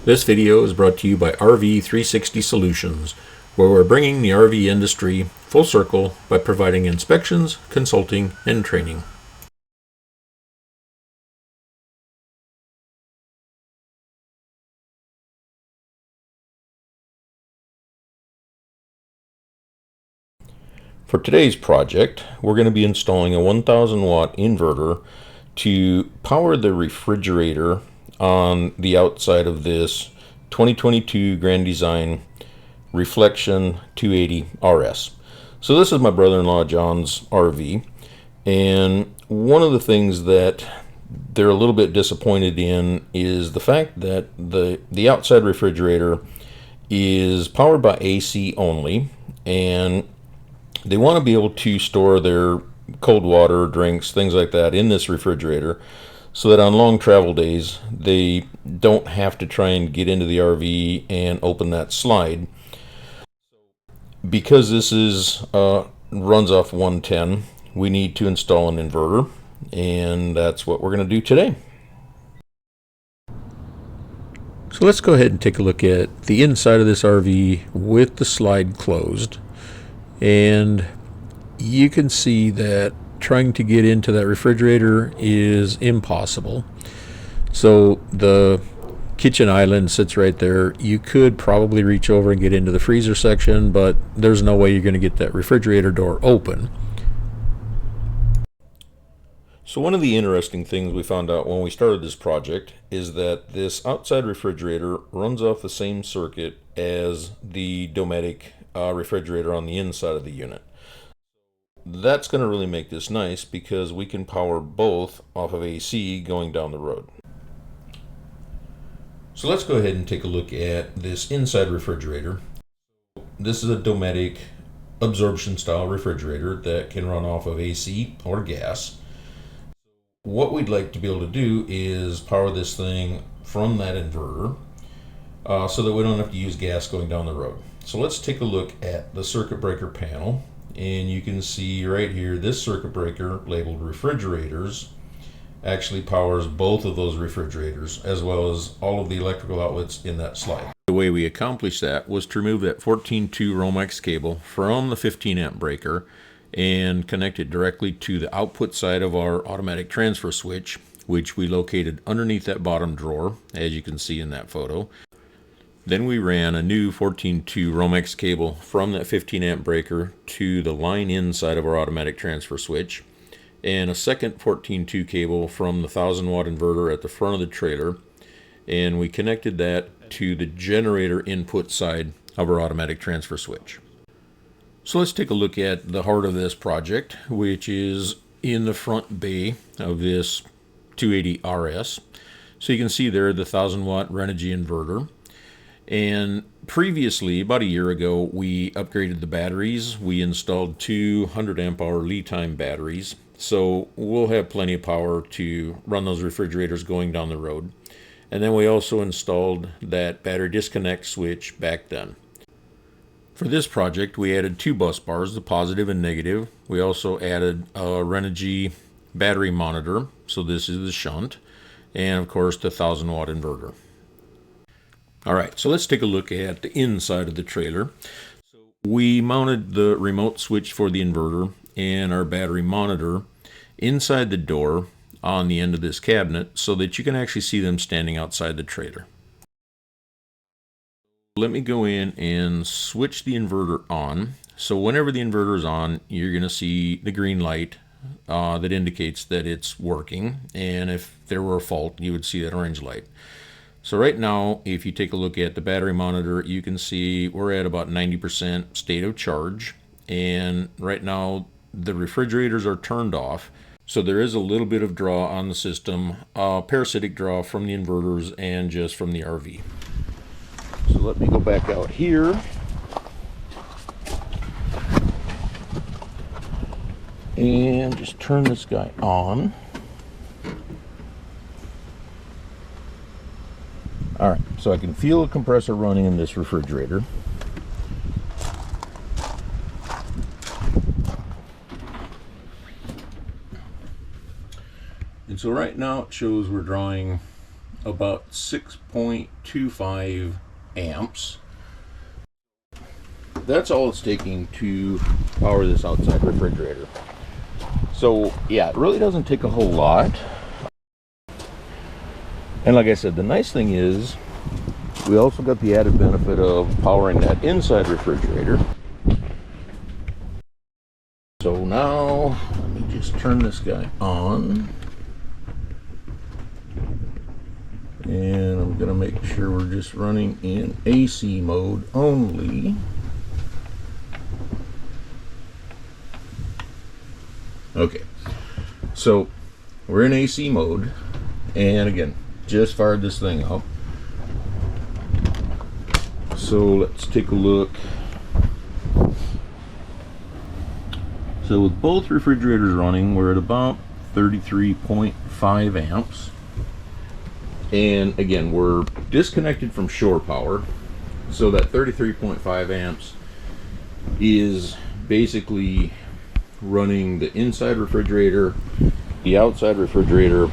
This video is brought to you by RV 360 Solutions, where we're bringing the RV industry full circle by providing inspections, consulting, and training. For today's project, we're going to be installing a 1000 watt inverter to power the refrigerator on the outside of this 2022 Grand Design Reflection 280 RS. So this is my brother-in-law John's RV, and one of the things that they're a little bit disappointed in is the fact that the outside refrigerator is powered by AC only, and they want to be able to store their cold water, drinks, things like that in this refrigerator so that on long travel days they don't have to try and get into the RV and open that slide. Because this is runs off 110, we need to install an inverter, and that's what we're going to do today. So let's go ahead and take a look at the inside of this RV with the slide closed. And you can see that trying to get into that refrigerator is impossible. So the kitchen island sits right there. You could probably reach over and get into the freezer section, but there's no way you're going to get that refrigerator door open. So one of the interesting things we found out when we started this project is that this outside refrigerator runs off the same circuit as the Dometic refrigerator on the inside of the unit. That's going to really make this nice because we can power both off of AC going down the road. So let's go ahead and take a look at this inside refrigerator. This is a Dometic absorption style refrigerator that can run off of AC or gas. What we'd like to be able to do is power this thing from that inverter so that we don't have to use gas going down the road. So let's take a look at the circuit breaker panel, and you can see right here this circuit breaker labeled refrigerators actually powers both of those refrigerators as well as all of the electrical outlets in that slide. The way we accomplished that was to remove that 14.2 Romex cable from the 15 amp breaker and connect it directly to the output side of our automatic transfer switch, which we located underneath that bottom drawer, as you can see in that photo. Then we ran a new 14.2 Romex cable from that 15 amp breaker to the line inside of our automatic transfer switch, and a second 14.2 cable from the 1000 watt inverter at the front of the trailer, and we connected that to the generator input side of our automatic transfer switch. So let's take a look at the heart of this project, which is in the front bay of this 280 RS. So you can see there the 1000 watt Renogy inverter. And previously, about a year ago, we upgraded the batteries. We installed 200 amp hour lead time batteries. So we'll have plenty of power to run those refrigerators going down the road. And then we also installed that battery disconnect switch back then. For this project, we added two bus bars, the positive and negative. We also added a Renogy battery monitor. So this is the shunt. And of course, the 1000 watt inverter. All right, so let's take a look at the inside of the trailer. We mounted the remote switch for the inverter and our battery monitor inside the door on the end of this cabinet so that you can actually see them standing outside the trailer. Let me go in and switch the inverter on. So whenever the inverter is on, you're going to see the green light that indicates that it's working. And if there were a fault, you would see that orange light. So right now, if you take a look at the battery monitor, you can see we're at about 90% state of charge. And right now, the refrigerators are turned off. So there is a little bit of draw on the system, parasitic draw from the inverters and just from the RV. So let me go back out here. And just turn this guy on. All right, so I can feel a compressor running in this refrigerator. And so right now it shows we're drawing about 6.25 amps. That's all it's taking to power this outside refrigerator. So yeah, it really doesn't take a whole lot. And like I said, the nice thing is we also got the added benefit of powering that inside refrigerator. So now let me just turn this guy on. And I'm going to make sure we're just running in AC mode only. Okay, so we're in AC mode, and again, just fired this thing up. So let's take a look. So with both refrigerators running, we're at about 33.5 amps. And again, we're disconnected from shore power. So that 33.5 amps is basically running the inside refrigerator, the outside refrigerator,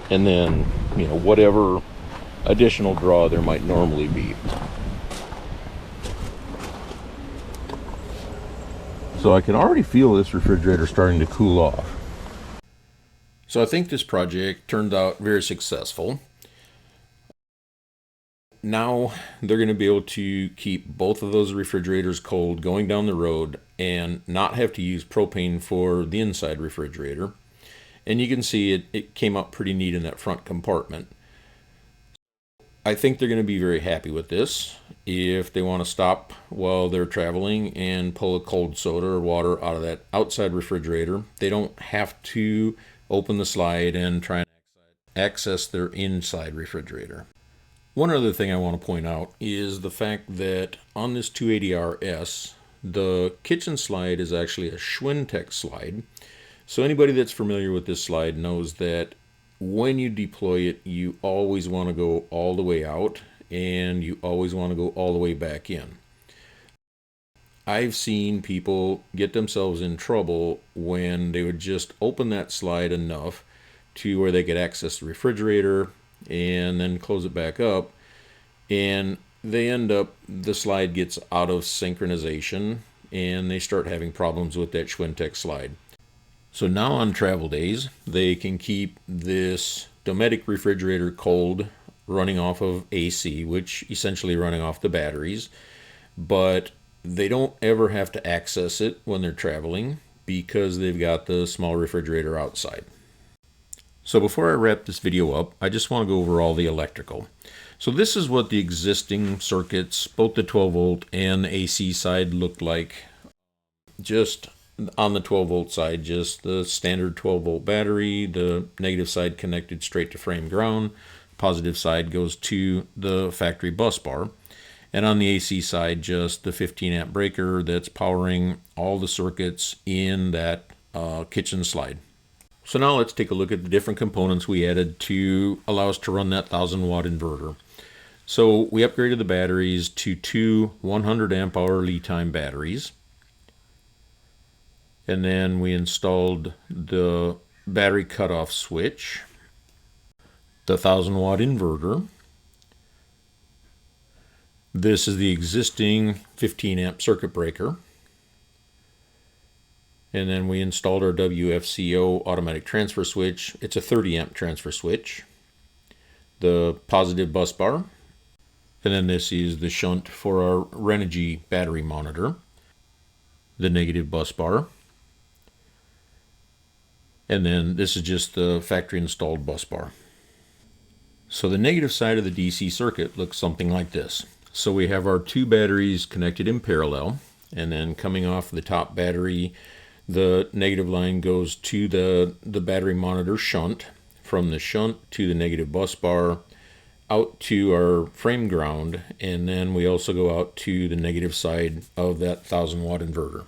and then, you know, whatever additional draw there might normally be. So I can already feel this refrigerator starting to cool off. So I think this project turned out very successful. Now they're going to be able to keep both of those refrigerators cold going down the road and not have to use propane for the inside refrigerator. And you can see it came out pretty neat in that front compartment. I think they're going to be very happy with this. If they want to stop while they're traveling and pull a cold soda or water out of that outside refrigerator, they don't have to open the slide and try and access their inside refrigerator. One other thing I want to point out is the fact that on this 280RS, the kitchen slide is actually a Schwintek slide. So anybody that's familiar with this slide knows that when you deploy it, you always want to go all the way out and you always want to go all the way back in. I've seen people get themselves in trouble when they would just open that slide enough to where they could access the refrigerator and then close it back up, and they end up, the slide gets out of synchronization and they start having problems with that Schwintek slide. So now on travel days, they can keep this Dometic refrigerator cold running off of AC, which essentially running off the batteries, but they don't ever have to access it when they're traveling because they've got the small refrigerator outside. So before I wrap this video up, I just want to go over all the electrical. So this is what the existing circuits, both the 12 volt and the AC side, looked like. Just on the 12 volt side, just the standard 12 volt battery, the negative side connected straight to frame ground, positive side goes to the factory bus bar. And on the AC side, just the 15 amp breaker that's powering all the circuits in that kitchen slide. So now let's take a look at the different components we added to allow us to run that 1000 watt inverter. So we upgraded the batteries to two 100 amp hour lead time batteries. And then we installed the battery cutoff switch, the 1000 watt inverter. This is the existing 15 amp circuit breaker. And then we installed our WFCO automatic transfer switch. It's a 30 amp transfer switch. The positive bus bar. And then this is the shunt for our Renogy battery monitor. The negative bus bar. And then this is just the factory installed bus bar. So the negative side of the DC circuit looks something like this. So we have our two batteries connected in parallel, and then coming off the top battery, the negative line goes to the battery monitor shunt, from the shunt to the negative bus bar, out to our frame ground, and then we also go out to the negative side of that 1000 watt inverter.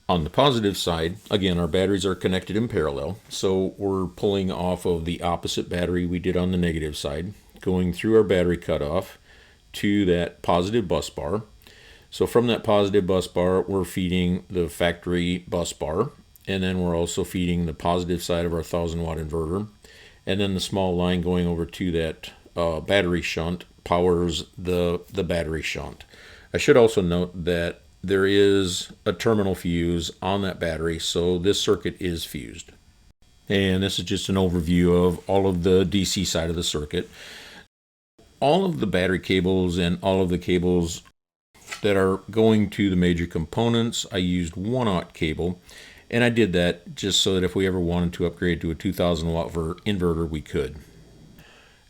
On the positive side, again, our batteries are connected in parallel, so we're pulling off of the opposite battery we did on the negative side, going through our battery cutoff to that positive bus bar. So from that positive bus bar, we're feeding the factory bus bar, and then we're also feeding the positive side of our 1000 watt inverter. and then the small line going over to that battery shunt powers the battery shunt. I should also note that there is a terminal fuse on that battery, so this circuit is fused. And this is just an overview of all of the DC side of the circuit. All of the battery cables and all of the cables that are going to the major components, I used 1/0 cable, and I did that just so that if we ever wanted to upgrade to a 2000 watt inverter, we could.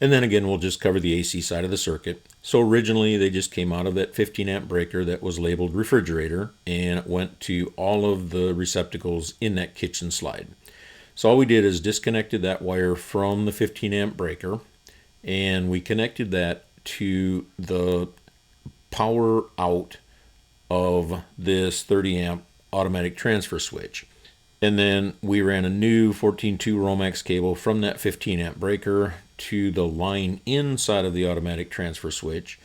And then again, we'll just cover the AC side of the circuit. So originally they just came out of that 15 amp breaker that was labeled refrigerator, and it went to all of the receptacles in that kitchen slide. So all we did is disconnected that wire from the 15 amp breaker, and we connected that to the power out of this 30 amp automatic transfer switch. And then we ran a new 14.2 Romex cable from that 15 amp breaker to the line inside of the automatic transfer switch.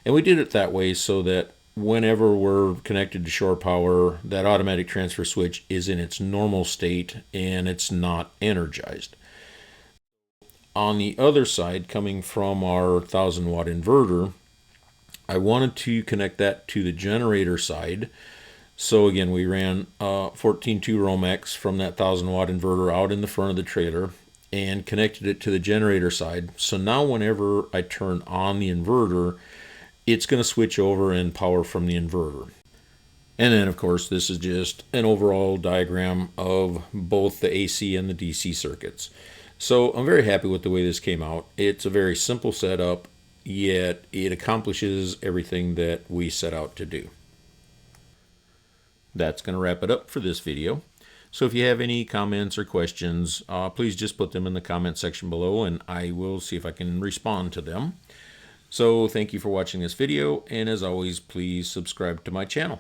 And we did it that way so that whenever we're connected to shore power, that automatic transfer switch is in its normal state and it's not energized. On the other side, coming from our 1000 watt inverter, I wanted to connect that to the generator side. So again, we ran 14.2 Romex from that 1000 watt inverter out in the front of the trailer and connected it to the generator side. So now whenever I turn on the inverter, it's going to switch over and power from the inverter. And then of course, this is just an overall diagram of both the AC and the DC circuits. So I'm very happy with the way this came out. It's a very simple setup, yet it accomplishes everything that we set out to do. That's going to wrap it up for this video. So if you have any comments or questions, please just put them in the comment section below and I will see if I can respond to them. So thank you for watching this video, and as always, please subscribe to my channel.